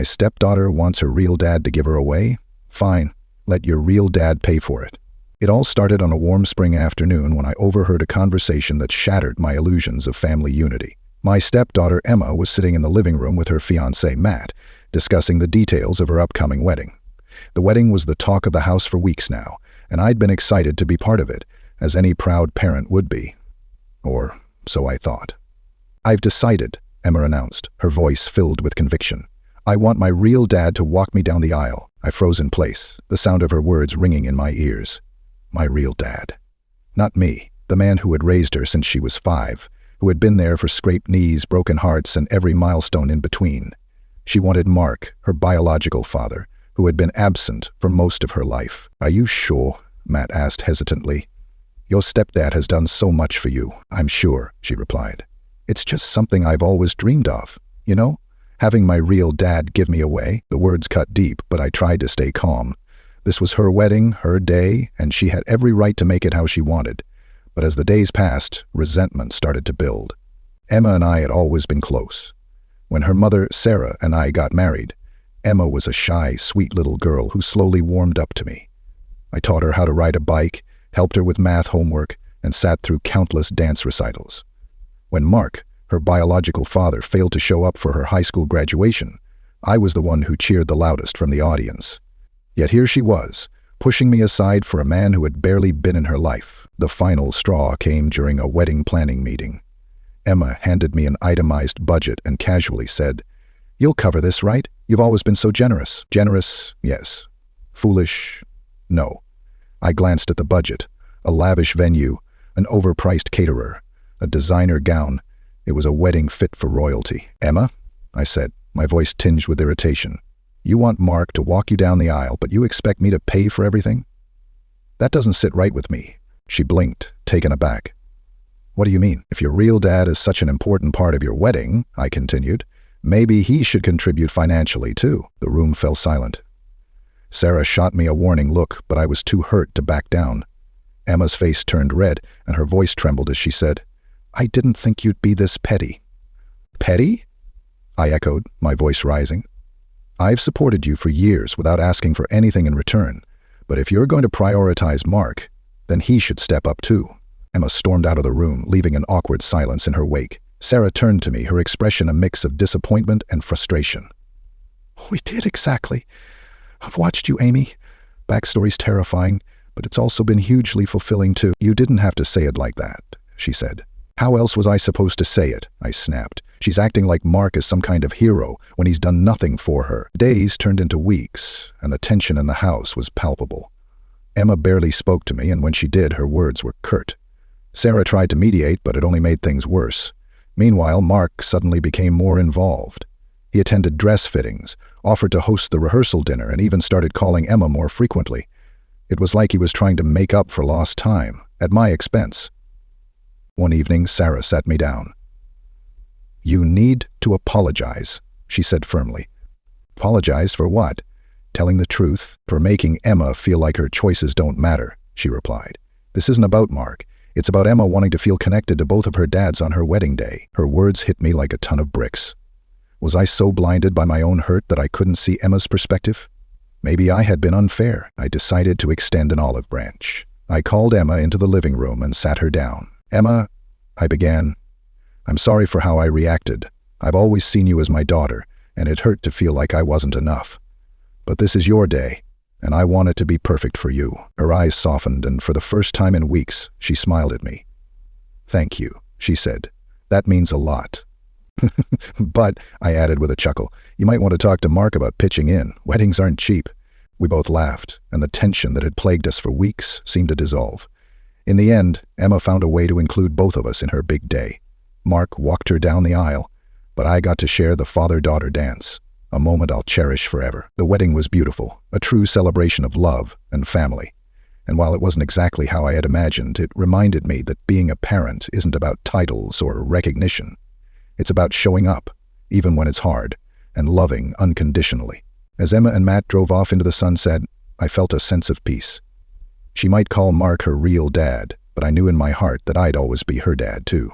My stepdaughter wants her real dad to give her away? Fine, let your real dad pay for it. It all started on a warm spring afternoon when I overheard a conversation that shattered my illusions of family unity. My stepdaughter Emma was sitting in the living room with her fiancé Matt, discussing the details of her upcoming wedding. The wedding was the talk of the house for weeks now, and I'd been excited to be part of it, as any proud parent would be. Or so I thought. "I've decided," Emma announced, her voice filled with conviction. "I want my real dad to walk me down the aisle." I froze in place, the sound of her words ringing in my ears. My real dad. Not me, the man who had raised her since she was 5, who had been there for scraped knees, broken hearts, and every milestone in between. She wanted Mark, her biological father, who had been absent for most of her life. "Are you sure?" Matt asked hesitantly. "Your stepdad has done so much for you, I'm sure," she replied. "It's just something I've always dreamed of, you know? Having my real dad give me away." The words cut deep, but I tried to stay calm. This was her wedding, her day, and she had every right to make it how she wanted. But as the days passed, resentment started to build. Emma and I had always been close. When her mother, Sarah, and I got married, Emma was a shy, sweet little girl who slowly warmed up to me. I taught her how to ride a bike, helped her with math homework, and sat through countless dance recitals. When Mark, her biological father, failed to show up for her high school graduation, I was the one who cheered the loudest from the audience. Yet here she was, pushing me aside for a man who had barely been in her life. The final straw came during a wedding planning meeting. Emma handed me an itemized budget and casually said, "You'll cover this, right? You've always been so generous." Generous, yes. Foolish, no. I glanced at the budget. A lavish venue, an overpriced caterer, a designer gown. It was a wedding fit for royalty. "Emma," I said, my voice tinged with irritation, "you want Mark to walk you down the aisle, but you expect me to pay for everything? That doesn't sit right with me." She blinked, taken aback. "What do you mean? If your real dad is such an important part of your wedding," I continued, "maybe he should contribute financially too." The room fell silent. Sarah shot me a warning look, but I was too hurt to back down. Emma's face turned red, and her voice trembled as she said, "I didn't think you'd be this petty." "Petty?" I echoed, my voice rising. "I've supported you for years without asking for anything in return, but if you're going to prioritize Mark, then he should step up too." Emma stormed out of the room, leaving an awkward silence in her wake. Sarah turned to me, her expression a mix of disappointment and frustration. "We did exactly. I've watched you, Amy. Backstory's terrifying, but it's also been hugely fulfilling too." "You didn't have to say it like that," she said. "How else was I supposed to say it?" I snapped. "She's acting like Mark is some kind of hero when he's done nothing for her." Days turned into weeks, and the tension in the house was palpable. Emma barely spoke to me, and when she did, her words were curt. Sarah tried to mediate, but it only made things worse. Meanwhile, Mark suddenly became more involved. He attended dress fittings, offered to host the rehearsal dinner, and even started calling Emma more frequently. It was like he was trying to make up for lost time, at my expense. One evening, Sarah sat me down. "You need to apologize," she said firmly. "Apologize for what?" "Telling the truth, for making Emma feel like her choices don't matter," she replied. "This isn't about Mark. It's about Emma wanting to feel connected to both of her dads on her wedding day." Her words hit me like a ton of bricks. Was I so blinded by my own hurt that I couldn't see Emma's perspective? Maybe I had been unfair. I decided to extend an olive branch. I called Emma into the living room and sat her down. "Emma," I began, "I'm sorry for how I reacted. I've always seen you as my daughter, and it hurt to feel like I wasn't enough. But this is your day, and I want it to be perfect for you." Her eyes softened, and for the first time in weeks, she smiled at me. "Thank you," she said. "That means a lot." "But," I added with a chuckle, "you might want to talk to Mark about pitching in. Weddings aren't cheap." We both laughed, and the tension that had plagued us for weeks seemed to dissolve. In the end, Emma found a way to include both of us in her big day. Mark walked her down the aisle, but I got to share the father-daughter dance, a moment I'll cherish forever. The wedding was beautiful, a true celebration of love and family. And while it wasn't exactly how I had imagined, it reminded me that being a parent isn't about titles or recognition. It's about showing up, even when it's hard, and loving unconditionally. As Emma and Matt drove off into the sunset, I felt a sense of peace. She might call Mark her real dad, but I knew in my heart that I'd always be her dad too.